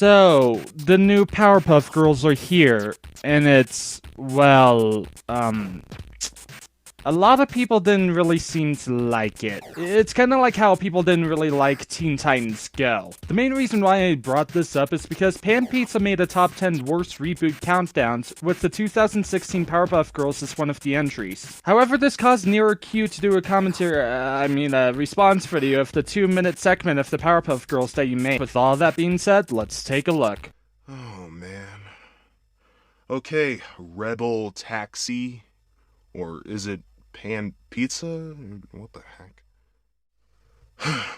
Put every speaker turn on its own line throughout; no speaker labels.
So, the new Powerpuff Girls are here, and it's, well, a lot of people didn't really seem to like it. It's kinda like how people didn't really like Teen Titans Go. The main reason why I brought this up is because Pan Pizza made a top 10 worst reboot countdowns, with the 2016 Powerpuff Girls as one of the entries. However, this caused Nero Q to do a a response video of the 2-minute segment of the Powerpuff Girls that you made. With all that being said, let's take a look.
Oh man. Okay, Rebel Taxi? Or is it Pan Pizza? What the heck?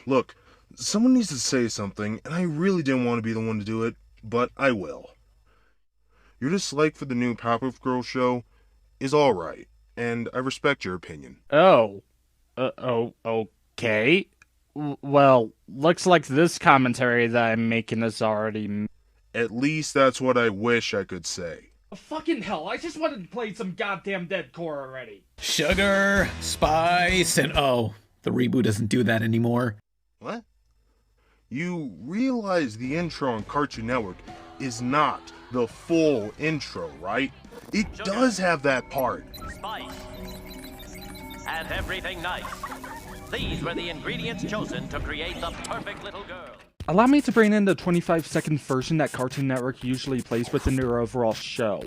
Look, someone needs to say something, and I really didn't want to be the one to do it, but I will. Your dislike for the new Powerpuff Girls show is alright, and I respect your opinion.
Okay. Well, looks like this commentary that I'm making is already...
At least that's what I wish I could say.
Fucking hell, I just wanted to play some goddamn deadcore already.
Sugar, spice, and oh, the reboot doesn't do that anymore.
What? You realize the intro on Cartoon Network is not the full intro, right? It
Sugar.
does have that part.
Spice, and everything nice. These were the ingredients chosen to create the perfect little girl.
Allow me to bring in the 25-second version that Cartoon Network usually plays within their overall show.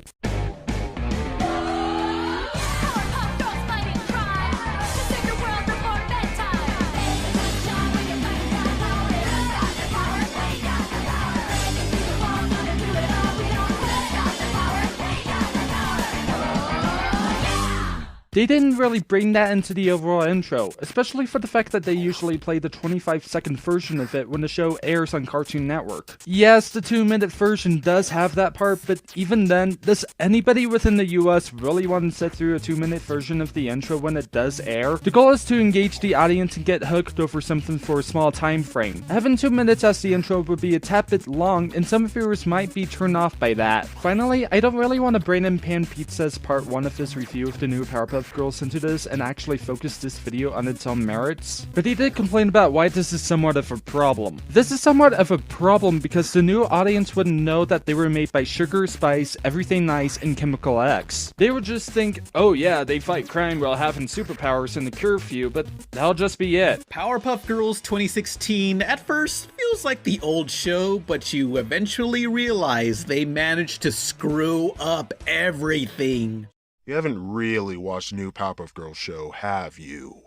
They didn't really bring that into the overall intro, especially for the fact that they usually play the 25-second version of it when the show airs on Cartoon Network. Yes, the 2-minute version does have that part, but even then, does anybody within the US really want to sit through a 2-minute version of the intro when it does air? The goal is to engage the audience and get hooked over something for a small time frame. Having 2 minutes as the intro would be a tad bit long, and some viewers might be turned off by that. Finally, I don't really want to bring in Pan Pizza's part 1 of this review of the new Powerpuff Girls into this and actually focus this video on its own merits, but he did complain about why this is somewhat of a problem. This is somewhat of a problem because the new audience wouldn't know that they were made by Sugar, Spice, Everything Nice, and Chemical X. They would just think, oh yeah, they fight crime while having superpowers in the curfew, but that'll just be it.
Powerpuff Girls 2016 at first feels like the old show, but you eventually realize they managed to screw up everything.
You haven't really watched the new Powerpuff Girls show, have you?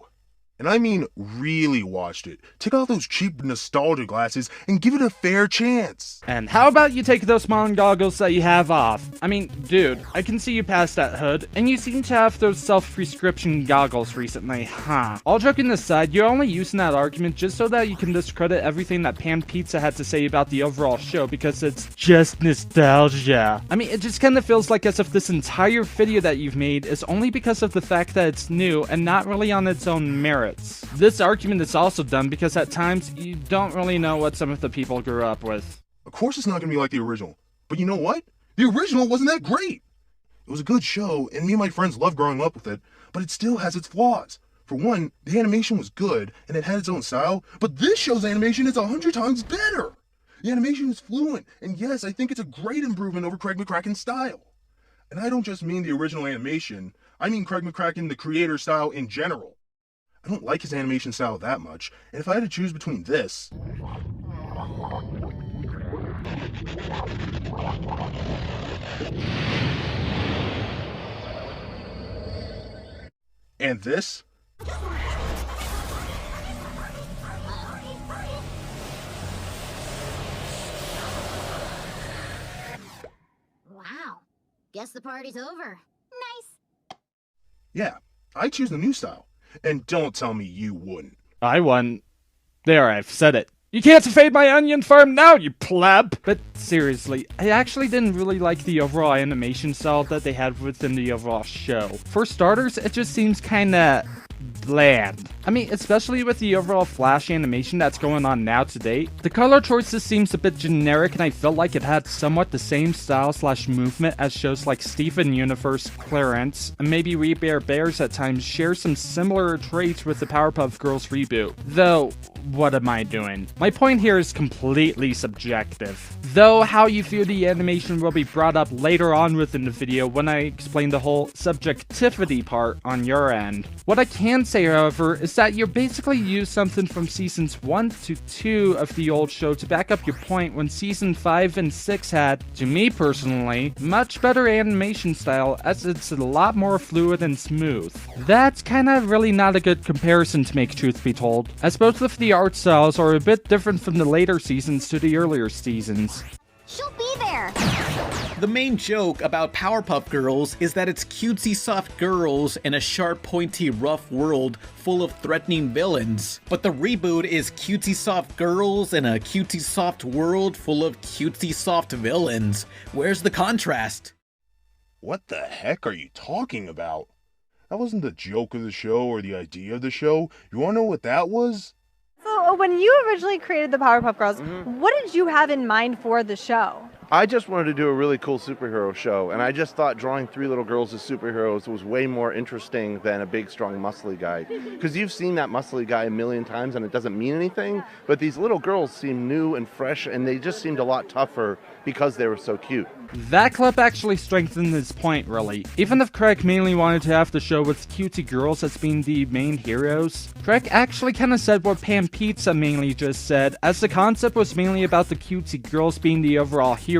And I mean really watched it. Take off those cheap nostalgia glasses and give it a fair chance.
And how about you take those smiling goggles that you have off? I mean, dude, I can see you past that hood, and you seem to have those self-prescription goggles recently, huh? All joking aside, you're only using that argument just so that you can discredit everything that Pan Pizza had to say about the overall show because it's just nostalgia. I mean, it just kinda feels like as if this entire video that you've made is only because of the fact that it's new and not really on its own merit. This argument is also dumb because at times you don't really know what some of the people grew up with.
Of course it's not gonna be like the original, but you know what? The original wasn't that great. It was a good show, and me and my friends loved growing up with it, but it still has its flaws. For one, the animation was good, and it had its own style, but this show's animation is 100 times better. The animation is fluent, and yes, I think it's a great improvement over Craig McCracken's style. And I don't just mean the original animation, I mean Craig McCracken, the creator style in general. I don't like his animation style that much, and if I had to choose between this and this,
Wow. Guess the party's over. Nice.
yeah, I choose the new style. And don't tell me you wouldn't.
I won. There, I've said it. You can't fade my onion farm now, you pleb! But seriously, I actually didn't really like the overall animation style that they had within the overall show. For starters, it just seems kinda bland. I mean, especially with the overall Flash animation that's going on now to date. The color choices seems a bit generic, and I felt like it had somewhat the same style slash movement as shows like Steven Universe, Clarence, and maybe We Bare Bears at times share some similar traits with the Powerpuff Girls reboot. Though, what am I doing? My point here is completely subjective. Though how you view the animation will be brought up later on within the video when I explain the whole subjectivity part on your end. What I can say, however, is that you basically used something from seasons 1 to 2 of the old show to back up your point when season 5 and 6 had, to me personally, much better animation style as it's a lot more fluid and smooth. That's kinda really not a good comparison to make, truth be told, as both of the art styles are a bit different from the later seasons to the earlier seasons.
She'll be there.
The main joke about Powerpuff Girls is that it's cutesy soft girls in a sharp pointy rough world full of threatening villains. But the reboot is cutesy soft girls in a cutesy soft world full of cutesy soft villains. Where's the contrast?
What the heck are you talking about? That wasn't the joke of the show or the idea of the show. You wanna know what that was?
So when you originally created the Powerpuff Girls, what did you have in mind for the show?
I just wanted to do a really cool superhero show, and I just thought drawing 3 little girls as superheroes was way more interesting than a big, strong, muscly guy. Because you've seen that muscly guy a million times and it doesn't mean anything, but these little girls seem new and fresh, and they just seemed a lot tougher because they were so cute.
That clip actually strengthened his point, really. Even if Craig mainly wanted to have the show with cutesy girls as being the main heroes, Craig actually kinda said what Pan Pizza mainly just said, as the concept was mainly about the cutesy girls being the overall heroes.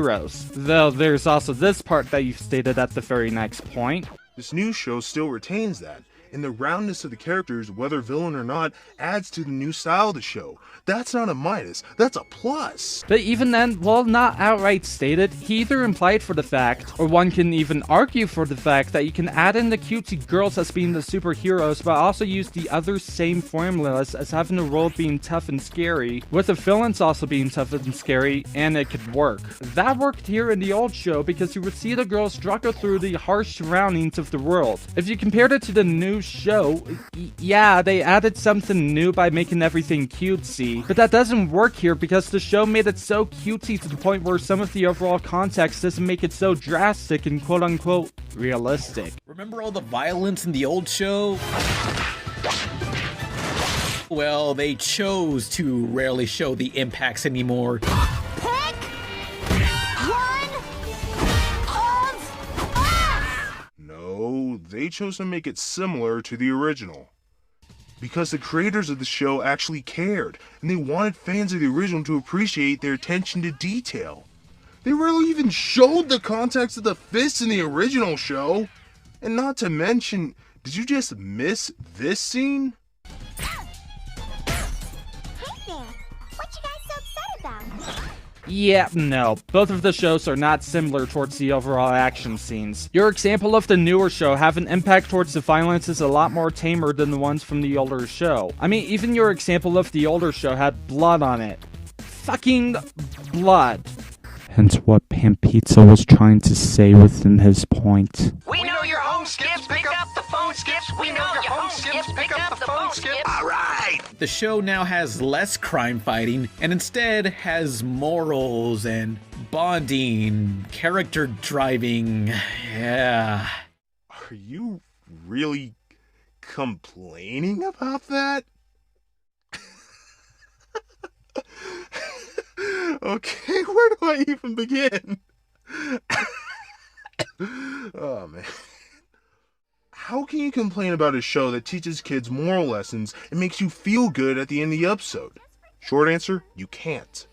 Though there's also this part that you've stated at the very next point.
This new show still retains that, and the roundness of the characters, whether villain or not, adds to the new style of the show. That's not a minus, that's a plus.
But even then, while not outright stated, he either implied for the fact, or one can even argue for the fact that you can add in the cutesy girls as being the superheroes, but also use the other same formulas as having a role being tough and scary, with the villains also being tough and scary, and it could work. That worked here in the old show because you would see the girls struggle through the harsh surroundings of the world. If you compared it to the new show, yeah, they added something new by making everything cutesy, but that doesn't work here because the show made it so cutesy to the point where some of the overall context doesn't make it so drastic and quote-unquote realistic.
Remember all the violence in the old show? Well, they chose to rarely show the impacts anymore.
Pick one of us!
No, they chose to make it similar to the original. Because the creators of the show actually cared, and they wanted fans of the original to appreciate their attention to detail. They rarely even showed the context of the fists in the original show. And not to mention, did you just miss this scene?
Hey there, what you guys so upset about?
Yeah, no, both of the shows are not similar towards the overall action scenes. Your example of the newer show have an impact towards the violence is a lot more tamer than the ones from the older show. I mean, even your example of the older show had blood on it. Fucking blood. Hence what Pan Pizza was trying to say within his point.
We know your home skips, pick up the phone skips. We know your home skips, pick up the phone skips. All right.
The show now has less crime fighting and instead has morals and bonding, character driving. Yeah.
Are you really complaining about that? Okay, where do I even begin? Oh, man. How can you complain about a show that teaches kids moral lessons and makes you feel good at the end of the episode? Short answer, you can't.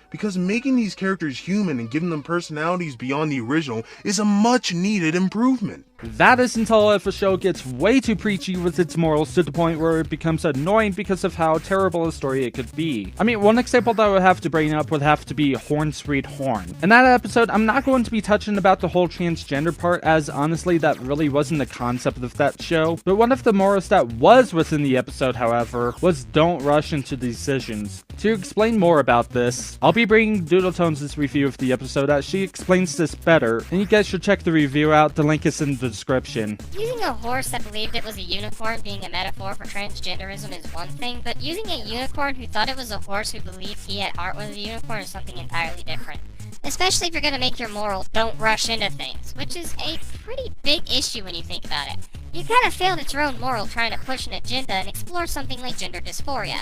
Because making these characters human and giving them personalities beyond the original is a much needed improvement.
That is until if a show gets way too preachy with its morals to the point where it becomes annoying because of how terrible a story it could be. I mean, one example that I would have to bring up would have to be Horn Sweet Horn. In that episode, I'm not going to be touching about the whole transgender part, as honestly that really wasn't the concept of that show, but one of the morals that was within the episode, however, was don't rush into decisions. To explain more about this, I'll be bringing Doodletones' review of the episode as she explains this better, and you guys should check the review out, the link is in the description.
Using a horse that believed it was a unicorn being a metaphor for transgenderism is one thing, but using a unicorn who thought it was a horse who believed he at heart was a unicorn is something entirely different. Especially if you're gonna make your morals don't rush into things, which is a pretty big issue when you think about it. You kind of failed at your own moral trying to push an agenda and explore something like gender dysphoria.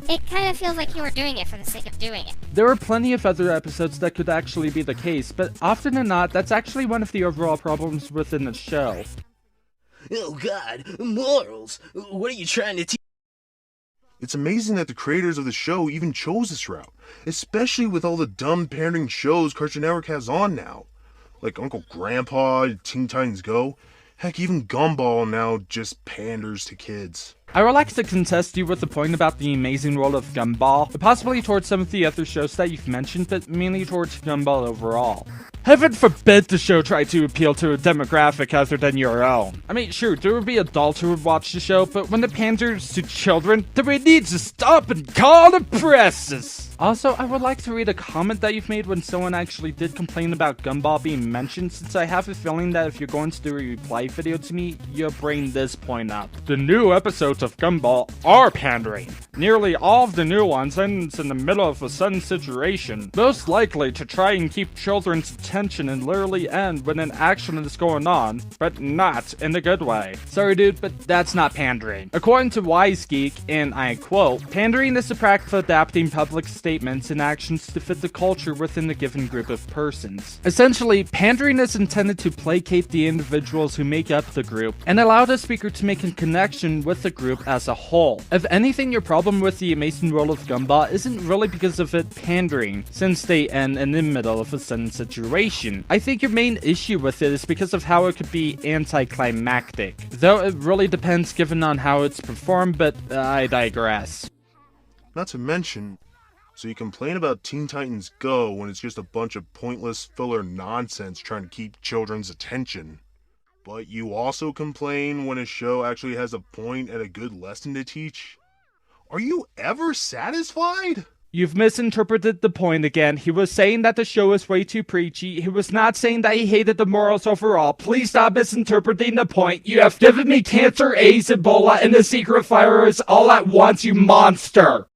It kind of feels like you were doing it for the sake of doing it.
There are plenty of other episodes that could actually be the case, but often than not, that's actually one of the overall problems within the show.
Oh god, morals! What are you trying to teach?
It's amazing that the creators of the show even chose this route, especially with all the dumb pandering shows Cartoon Network has on now. Like Uncle Grandpa, Teen Titans Go, heck, even Gumball now just panders to kids.
I would like to contest you with the point about the amazing role of Gumball, but possibly towards some of the other shows that you've mentioned, but mainly towards Gumball overall. Heaven forbid the show tried to appeal to a demographic other than your own. I mean, sure, there would be adults who would watch the show, but when it panders to children, then we need to stop and call the presses. Also, I would like to read a comment that you've made when someone actually did complain about Gumball being mentioned, since I have a feeling that if you're going to do a reply video to me, you'll bring this point up. The new episodes of Gumball are pandering. Nearly all of the new ones ends in the middle of a sudden situation, most likely to try and keep children's attention and literally end when an action is going on, but not in a good way. Sorry dude, but that's not pandering. According to WiseGeek, and I quote, pandering is the practice of adapting public statements and actions to fit the culture within a given group of persons. Essentially, pandering is intended to placate the individuals who make up the group and allow the speaker to make a connection with the group as a whole. If anything, your problem with the amazing role of Gumball isn't really because of it pandering, since they end in the middle of a sudden situation. I think your main issue with it is because of how it could be anticlimactic, though it really depends given on how it's performed, but I digress.
Not to mention, so you complain about Teen Titans Go when it's just a bunch of pointless filler nonsense trying to keep children's attention. But you also complain when a show actually has a point and a good lesson to teach? Are you ever satisfied?
You've misinterpreted the point again. He was saying that the show is way too preachy. He was not saying that he hated the morals overall. Please stop misinterpreting the point. You have given me cancer, AIDS, Ebola, and the secret virus all at once, you monster!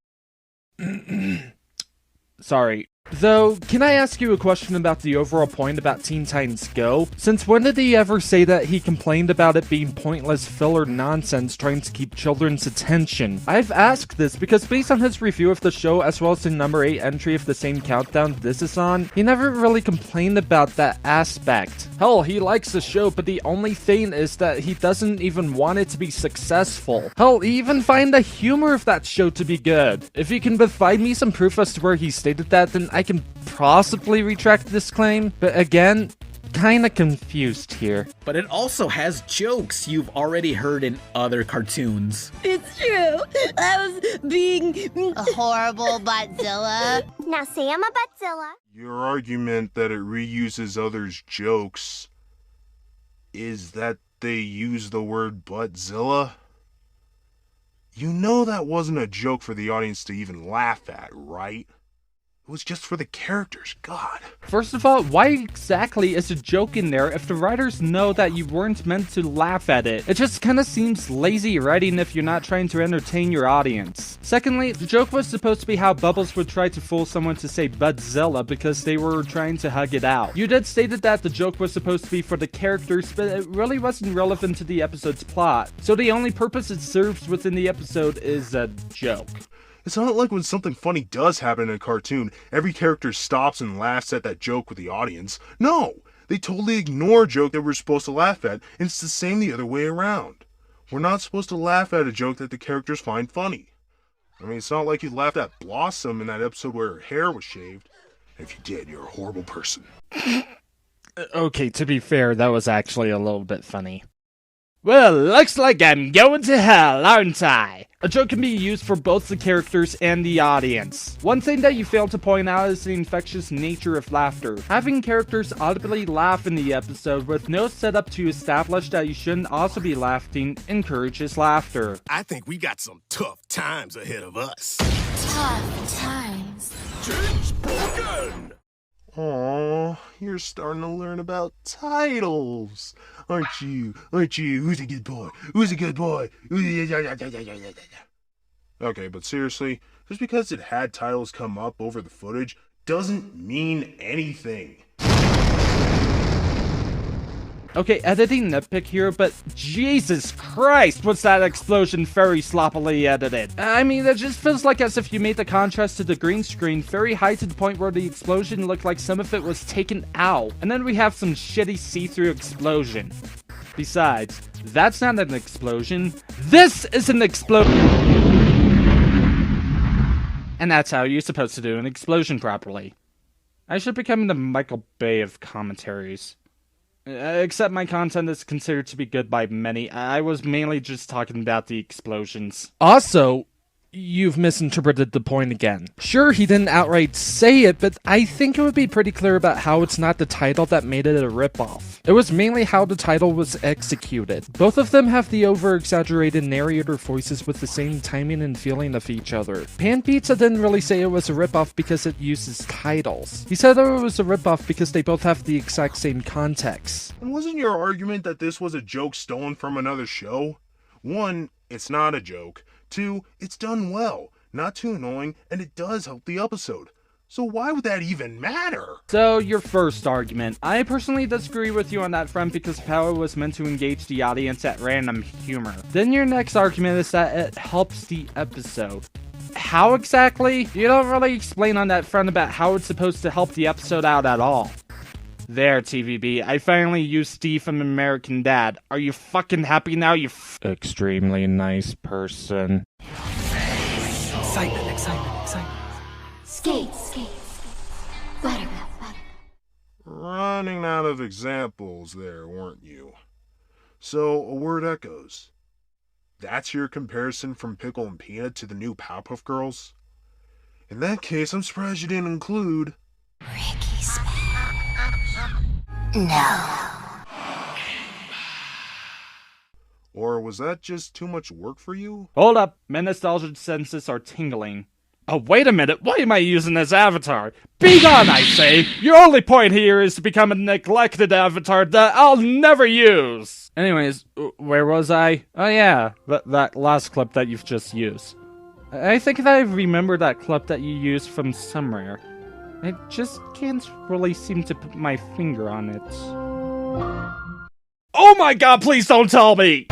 Sorry. Though, can I ask you a question about the overall point about Teen Titans Go? Since when did he ever say that he complained about it being pointless filler nonsense trying to keep children's attention? I've asked this because based on his review of the show as well as the number 8 entry of the same countdown this is on, he never really complained about that aspect. Hell, he likes the show, but the only thing is that he doesn't even want it to be successful. Hell, he even find the humor of that show to be good. If you can provide me some proof as to where he stated that, then I can possibly retract this claim, but again, kinda confused here.
But it also has jokes you've already heard in other cartoons.
It's true. I was being
a horrible Buttzilla. Now say I'm a Buttzilla.
Your argument that it reuses others' jokes is that they use the word Buttzilla? You know that wasn't a joke for the audience to even laugh at, right? It was just for the characters, God.
First of all, why exactly is a joke in there if the writers know that you weren't meant to laugh at it? It just kinda seems lazy writing if you're not trying to entertain your audience. Secondly, the joke was supposed to be how Bubbles would try to fool someone to say Buttzilla because they were trying to hug it out. You did stated that the joke was supposed to be for the characters, but it really wasn't relevant to the episode's plot. So the only purpose it serves within the episode is a joke.
It's not like when something funny does happen in a cartoon, every character stops and laughs at that joke with the audience. No, they totally ignore a joke that we're supposed to laugh at, and it's the same the other way around. We're not supposed to laugh at a joke that the characters find funny. I mean, it's not like you laughed at Blossom in that episode where her hair was shaved. If you did, you're a horrible person.
Okay, to be fair, that was actually a little bit funny. Well, looks like I'm going to hell, aren't I? A joke can be used for both the characters and the audience. One thing that you failed to point out is the infectious nature of laughter. Having characters audibly laugh in the episode with no setup to establish that you shouldn't also be laughing encourages laughter.
I think we got some tough times ahead of us.
tough times.
Change spoken!
Aww, you're starting to learn about titles. Aren't you? Who's a good boy? Who's a good boy? Okay, but seriously, just because it had titles come up over the footage doesn't mean anything.
Okay, editing nitpick here, but Jesus Christ, was that explosion very sloppily edited. I mean, it just feels like as if you made the contrast to the green screen very high to the point where the explosion looked like some of it was taken out. And then we have some shitty see-through explosion. Besides, that's not an explosion. This is an explosion! And that's how you're supposed to do an explosion properly. I should become the Michael Bay of commentaries. Except my content is considered to be good by many. I was mainly just talking about the explosions. Also, you've misinterpreted the point again. Sure, he didn't outright say it, but I think it would be pretty clear about how it's not the title that made it a ripoff. It was mainly how the title was executed. Both of them have the over-exaggerated narrator voices with the same timing and feeling of each other. Pan Pizza didn't really say it was a ripoff because it uses titles. He said that it was a ripoff because they both have the exact same context.
And wasn't your argument that this was a joke stolen from another show? 1, it's not a joke. 2, it's done well, not too annoying, and it does help the episode. So why would that even matter?
So, your first argument. I personally disagree with you on that front because how it was meant to engage the audience at random humor. Then your next argument is that it helps the episode. How exactly? You don't really explain on that front about how it's supposed to help the episode out at all. There, TVB, I finally used Steve from American Dad. Are you fucking happy now, you extremely nice person?
Excitement, excitement, excitement.
Skate, skate, buttercup, buttercup.
Running out of examples there, weren't you? So, a word echoes. That's your comparison from Pickle and Peanut to the new Powerpuff Girls? In that case, I'm surprised you didn't include...
Ricky Spell. No.
Or was that just too much work for you?
Hold up, my nostalgia senses are tingling. Oh, wait a minute, why am I using this avatar? Be gone, I say! Your only point here is to become a neglected avatar that I'll never use! Anyways, where was I? Oh yeah, that last clip that you've just used. I think that I remember that clip that you used from somewhere. I just can't really seem to put my finger on it. Oh my god, please don't tell me!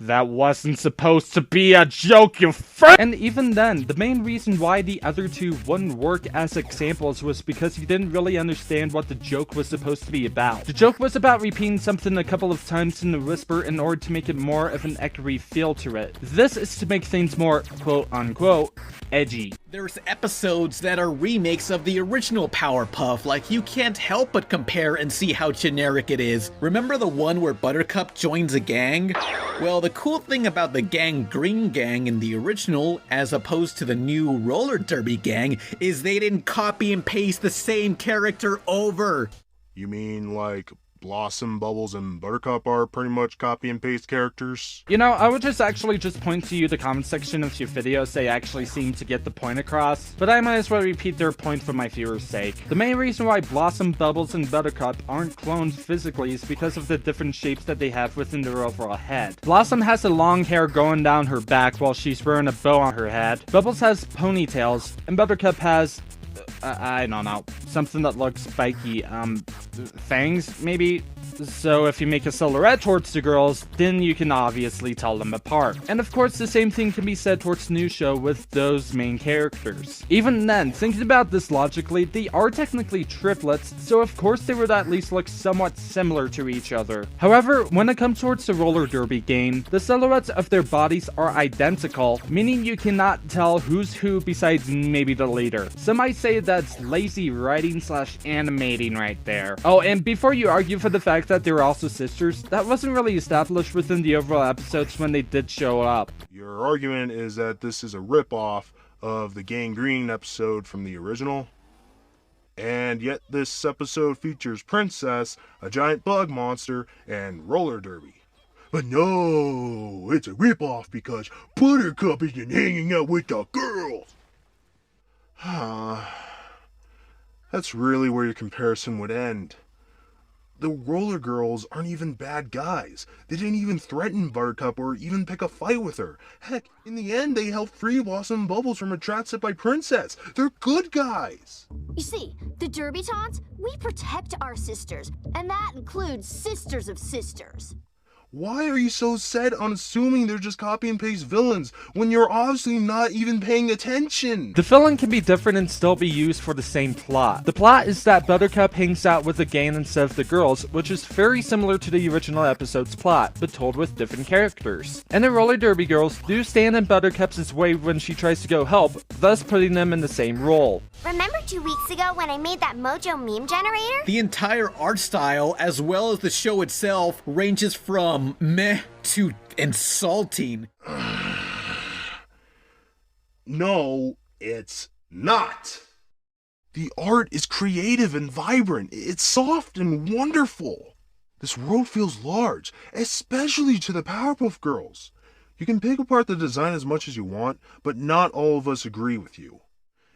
That wasn't supposed to be a joke, you And even then, the main reason why the other two wouldn't work as examples was because you didn't really understand what the joke was supposed to be about. The joke was about repeating something a couple of times in a whisper in order to make it more of an echoey feel to it. This is to make things more, quote-unquote, edgy.
There's episodes that are remakes of the original Powerpuff, like you can't help but compare and see how generic it is. Remember the one where Buttercup joins a gang? Well, the cool thing about the Green Gang in the original, as opposed to the new Roller Derby Gang, is they didn't copy and paste the same character over.
You mean like Blossom, Bubbles, and Buttercup are pretty much copy and paste characters?
You know, I would just point to you the comment section of your videos. They actually seem to get the point across, but I might as well repeat their point for my viewers' sake. The main reason why Blossom, Bubbles, and Buttercup aren't cloned physically is because of the different shapes that they have within their overall head. Blossom has the long hair going down her back while she's wearing a bow on her head. Bubbles has ponytails, and Buttercup has I don't know, something that looks spiky, fangs, maybe? So if you make a silhouette towards the girls, then you can obviously tell them apart. And of course, the same thing can be said towards the new show with those main characters. Even then, thinking about this logically, they are technically triplets, so of course they would at least look somewhat similar to each other. However, when it comes towards the roller derby game, the silhouettes of their bodies are identical, meaning you cannot tell who's who besides maybe the leader. Some might say that's lazy writing / animating right there. Oh, and before you argue for the fact that they were also sisters, that wasn't really established within the overall episodes when they did show up.
Your argument is that this is a ripoff of the Gangrene episode from the original? And yet this episode features Princess, a giant bug monster, and roller derby. But no, it's a ripoff because Buttercup isn't hanging out with the girls. That's really where your comparison would end. The roller girls aren't even bad guys. They didn't even threaten Buttercup or even pick a fight with her. Heck, in the end, they helped free Blossom and Bubbles from a trap set by Princess. They're good guys.
You see, the Derbitons, we protect our sisters, and that includes sisters of sisters.
Why are you so set on assuming they're just copy and paste villains when you're obviously not even paying attention?
The villain can be different and still be used for the same plot. The plot is that Buttercup hangs out with the gang instead of the girls, which is very similar to the original episode's plot, but told with different characters. And the roller derby girls do stand in Buttercup's way when she tries to go help, thus putting them in the same role.
Remember 2 weeks ago when I made that Mojo meme generator?
The entire art style, as well as the show itself, ranges from meh to insulting.
No, it's not. The art is creative and vibrant. It's soft and wonderful. This world feels large, especially to the Powerpuff Girls. You can pick apart the design as much as you want, but not all of us agree with you.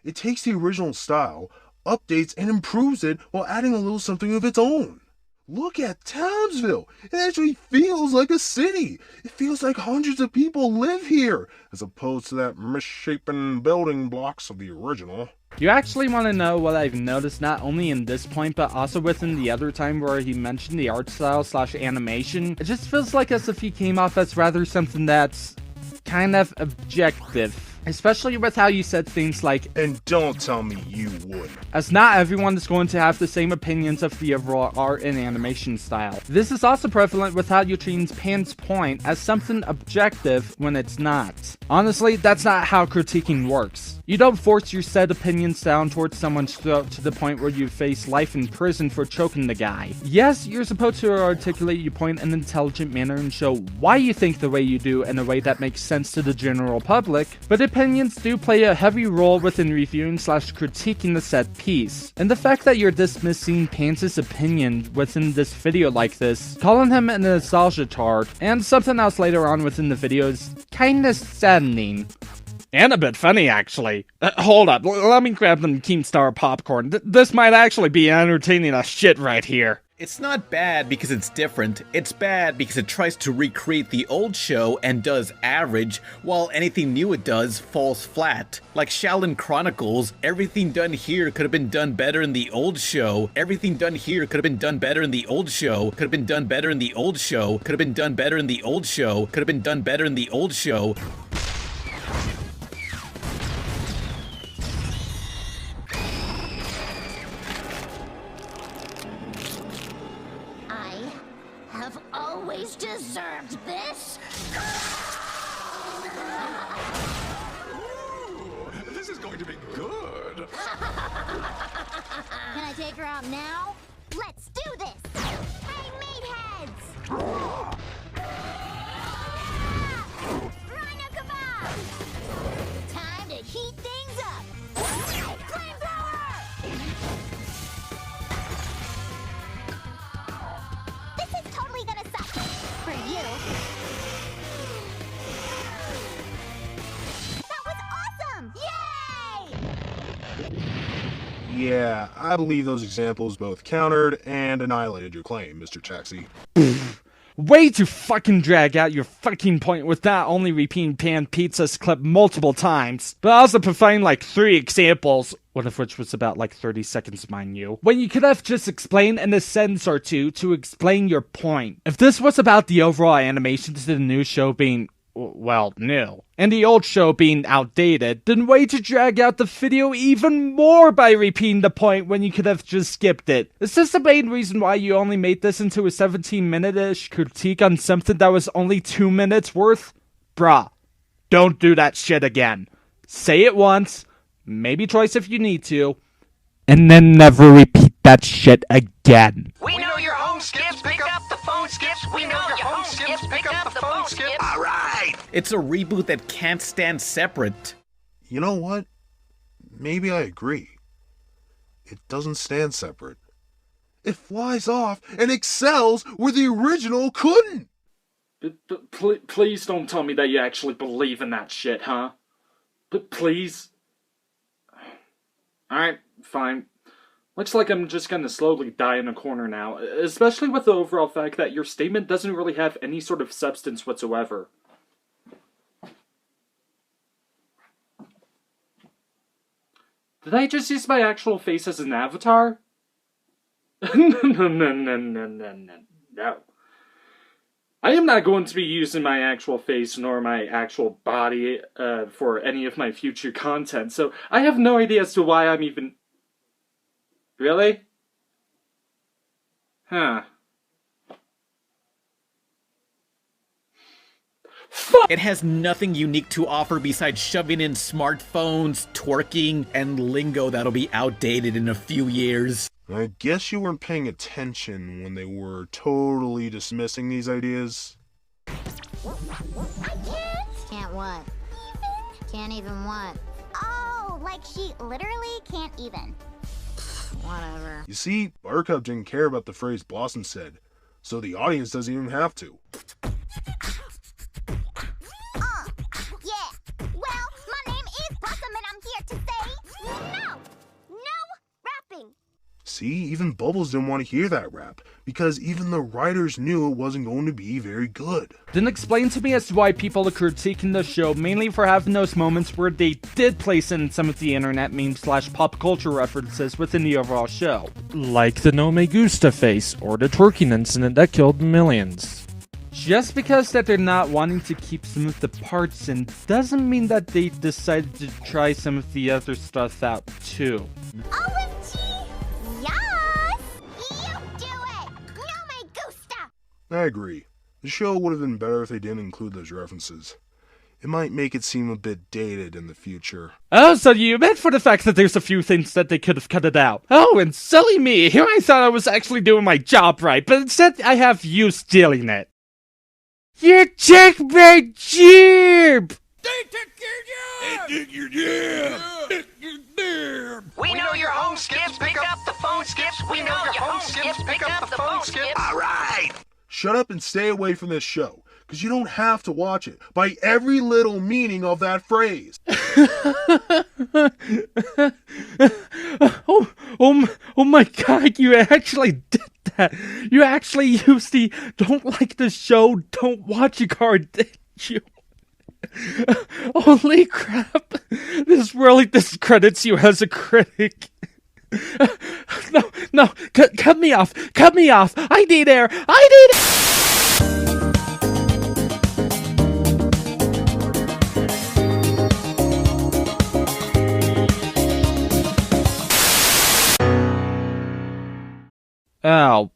It takes the original style, updates and improves it while adding a little something of its own. Look at Townsville! It actually feels like a city! It feels like hundreds of people live here, as opposed to that misshapen building blocks of the original.
You actually want to know what I've noticed not only in this point, but also within the other time where he mentioned the art style / animation? It just feels like as if he came off as rather something that's kind of objective. Especially with how you said things like,
and don't tell me you wouldn't.
As not everyone is going to have the same opinions of the overall art and animation style. This is also prevalent with how you treat Pan's point as something objective when it's not. Honestly, that's not how critiquing works. You don't force your said opinions down towards someone's throat to the point where you face life in prison for choking the guy. Yes, you're supposed to articulate your point in an intelligent manner and show why you think the way you do in a way that makes sense to the general public, but opinions do play a heavy role within reviewing / critiquing the said piece. And the fact that you're dismissing Pants' opinion within this video like this, calling him a nostalgia tard, and something else later on within the video is kinda saddening. And a bit funny, actually. Hold up, let me grab them Keemstar popcorn. This might actually be entertaining as shit right here.
It's not bad because it's different. It's bad because it tries to recreate the old show and does average, while anything new it does falls flat. Like Shaolin Chronicles, everything done here could have been done better in the old show. Everything done here could have been done better in the old show. Could have been done better in the old show. Could have been done better in the old show. Could have been done better in the old show.
Always deserved this.
Ooh, this is going to be good.
Can I take her out now? Let's do this. Hey, meatheads! Rhino kebab! Time to heat things up. Flamethrower! This is totally gonna suck. For you. That was awesome! Yay!
Yeah, I believe those examples both countered and annihilated your claim, Mr. Taxi.
Way to fucking drag out your fucking point with not only repeating Pan Pizza's clip multiple times, but also providing like 3 examples, one of which was about like 30 seconds, mind you, when you could have just explained in a sentence or two to explain your point. If this was about the overall animation to the new show being, well, new, and the old show being outdated, then way to drag out the video even more by repeating the point when you could have just skipped it. Is this the main reason why you only made this into a 17-minute-ish critique on something that was only 2 minutes worth? Bruh, don't do that shit again. Say it once, maybe twice if you need to, and then never repeat that shit again.
We know your home skips, pick up the phone skips. We know your home skips, pick up the phone skips. All right.
It's a reboot that can't stand separate.
You know what? Maybe I agree. It doesn't stand separate. It flies off and excels where the original couldn't.
Please don't tell me that you actually believe in that shit, huh? But please. Alright, fine. Looks like I'm just gonna slowly die in a corner now, especially with the overall fact that your statement doesn't really have any sort of substance whatsoever. Did I just use my actual face as an avatar? No. I am not going to be using my actual face nor my actual body for any of my future content, so I have no idea as to why I'm even... Really? Huh.
It has nothing unique to offer besides shoving in smartphones, twerking, and lingo that'll be outdated in a few years.
I guess you weren't paying attention when they were totally dismissing these ideas.
Can't what? Can't even what? Oh, like she literally can't even. Whatever.
You see, Buttercup didn't care about the phrase Blossom said, so the audience doesn't even have to.
Yeah. Well, my name is Blossom and I'm here to say no rapping.
See, even Bubbles didn't want to hear that rap, because even the writers knew it wasn't going to be very good.
Then explain to me as to why people are critiquing the show mainly for having those moments where they did place in some of the internet memes / pop culture references within the overall show. Like the No Me Gusta face, or the twerking incident that killed millions. Just because that they're not wanting to keep some of the parts in doesn't mean that they decided to try some of the other stuff out too.
OMG! Yes! You do it! No me gusta!
I agree. The show would have been better if they didn't include those references. It might make it seem a bit dated in the future.
Oh, so you meant for the fact that there's a few things that they could have cut it out. Oh, and silly me, here I thought I was actually doing my job right, but instead I have you stealing it. You took my jib!
They took your job! We know your home skips, pick up the phone skips. We know your home skips, pick up the phone skips. All right!
Shut up and stay away from this show, because you don't have to watch it by every little meaning of that phrase.
Oh my god, you actually did that. You actually used the don't like the show, don't watch a card, didn't you? Holy crap. This really discredits you as a critic. No, cut me off. I need air. Oh,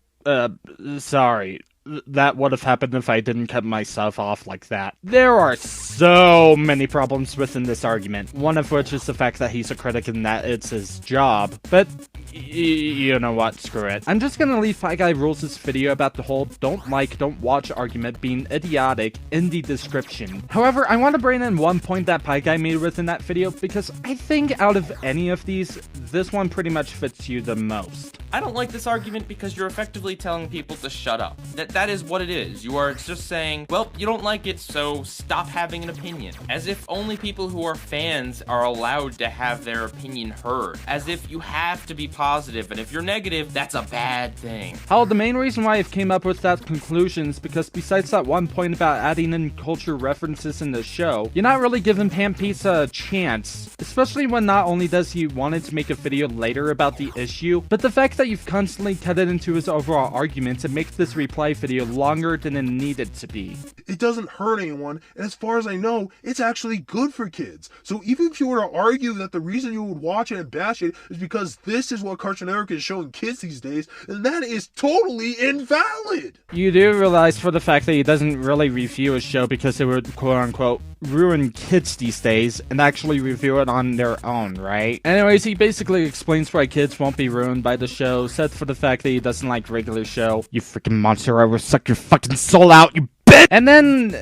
sorry. That would have happened if I didn't cut myself off like that. There are so many problems within this argument, one of which is the fact that he's a critic and that it's his job, but you know what, screw it. I'm just gonna leave Fi Guy Rules' video about the whole don't watch argument being idiotic in the description. However, I want to bring in one point that Fi Guy made within that video because I think out of any of these, this one pretty much fits you the most.
I don't like this argument because you're effectively telling people to shut up. That is what it is. You are just saying, well, you don't like it, so stop having an opinion. As if only people who are fans are allowed to have their opinion heard. As if you have to be positive, and if you're negative, that's a bad thing.
Hell, the main reason why I came up with that conclusion is because besides that one point about adding in culture references in the show, you're not really giving Pan Pizza a chance. Especially when not only does he wanted to make a video later about the issue, but the fact that you've constantly cut it into his overall argument to make this reply video longer than it needed to be.
It doesn't hurt anyone, and as far as I know, it's actually good for kids. So even if you were to argue that the reason you would watch it and bash it is because this is what Cartoon Network is showing kids these days, then that is totally invalid!
You do realize for the fact that he doesn't really review a show because it would quote-unquote ruin kids these days and actually review it on their own, right? Anyways, he basically explains why kids won't be ruined by the show, except for the fact that he doesn't like regular show. You freaking monster, I will suck your fucking soul out, you bitch! And then,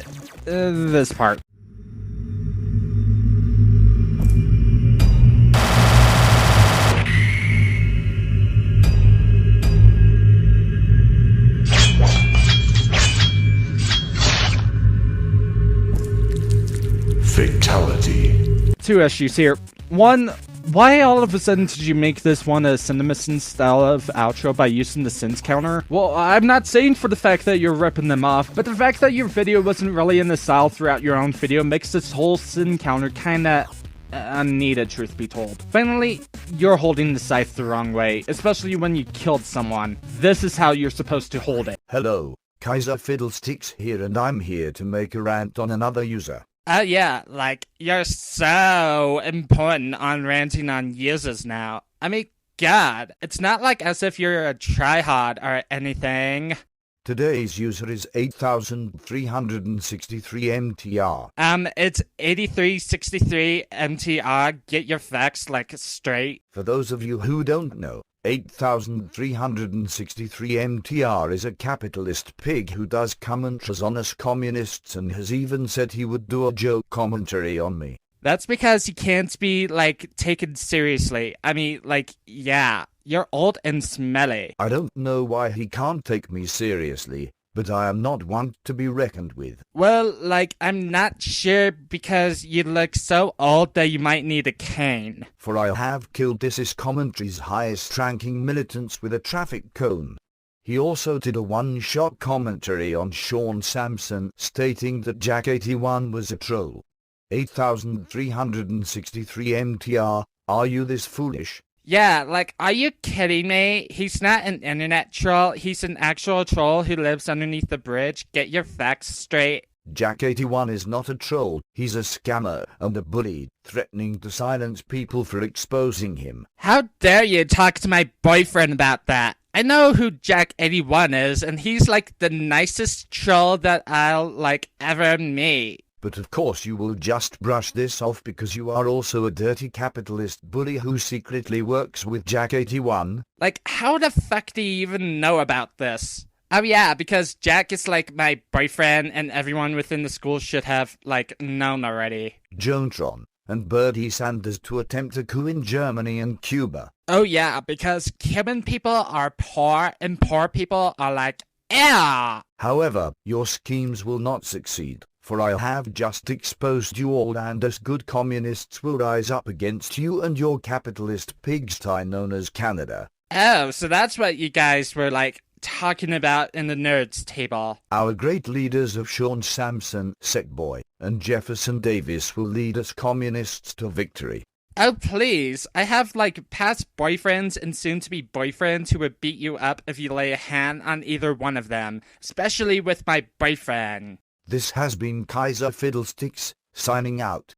this part.
Fatality.
Two issues here. One, Why all of a sudden did you make this one a CinemaSins style of outro by using the sins counter? Well, I'm not saying for the fact that you're ripping them off, but the fact that your video wasn't really in the style throughout your own video makes this whole sin counter kinda unneeded, truth be told. Finally, you're holding the scythe the wrong way, especially when you killed someone. This is how you're supposed to hold it.
Hello, Kaiser Fiddlesticks here, and I'm here to make a rant on another user.
Yeah, like, you're so important on ranting on users now. I mean, God, it's not like as if you're a tryhard or anything.
Today's user is 8363 MTR.
It's 8363 MTR. Get your facts, like, straight.
For those of you who don't know, 8363 MTR is a capitalist pig who does commentaries on us communists and has even said he would do a joke commentary on me.
That's because he can't be, like, taken seriously. I mean, like, yeah, you're old and smelly.
I don't know why he can't take me seriously, but I am not one to be reckoned with.
Well, like, I'm not sure because you look so old that you might need a cane.
For I have killed this commentary's highest-ranking militants with a traffic cone. He also did a one-shot commentary on Sean Sampson, stating that Jack81 was a troll. 8363 MTR, are you this foolish?
Yeah, like, are you kidding me? He's not an internet troll, he's an actual troll who lives underneath the bridge. Get your facts straight.
Jack81 is not a troll, he's a scammer and a bully, threatening to silence people for exposing him.
How dare you talk to my boyfriend about that? I know who Jack81 is, and he's like the nicest troll that I'll, like, ever meet.
But of course you will just brush this off because you are also a dirty capitalist bully who secretly works with Jack81.
Like, how the fuck do you even know about this? Oh yeah, because Jack is like my boyfriend and everyone within the school should have, like, known already.
Jonatron and Bernie Sanders to attempt a coup in Germany and Cuba.
Oh yeah, because Cuban people are poor and poor people are like, yeah.
However, your schemes will not succeed. For I have just exposed you all, and us good communists will rise up against you and your capitalist pigsty known as Canada.
Oh, so that's what you guys were, like, talking about in the nerds table.
Our great leaders of Sean Sampson, Sackboy, and Jefferson Davis will lead us communists to victory.
Oh, please. I have, like, past boyfriends and soon-to-be boyfriends who would beat you up if you lay a hand on either one of them, especially with my boyfriend.
This has been Kaiser Fiddlesticks, signing out.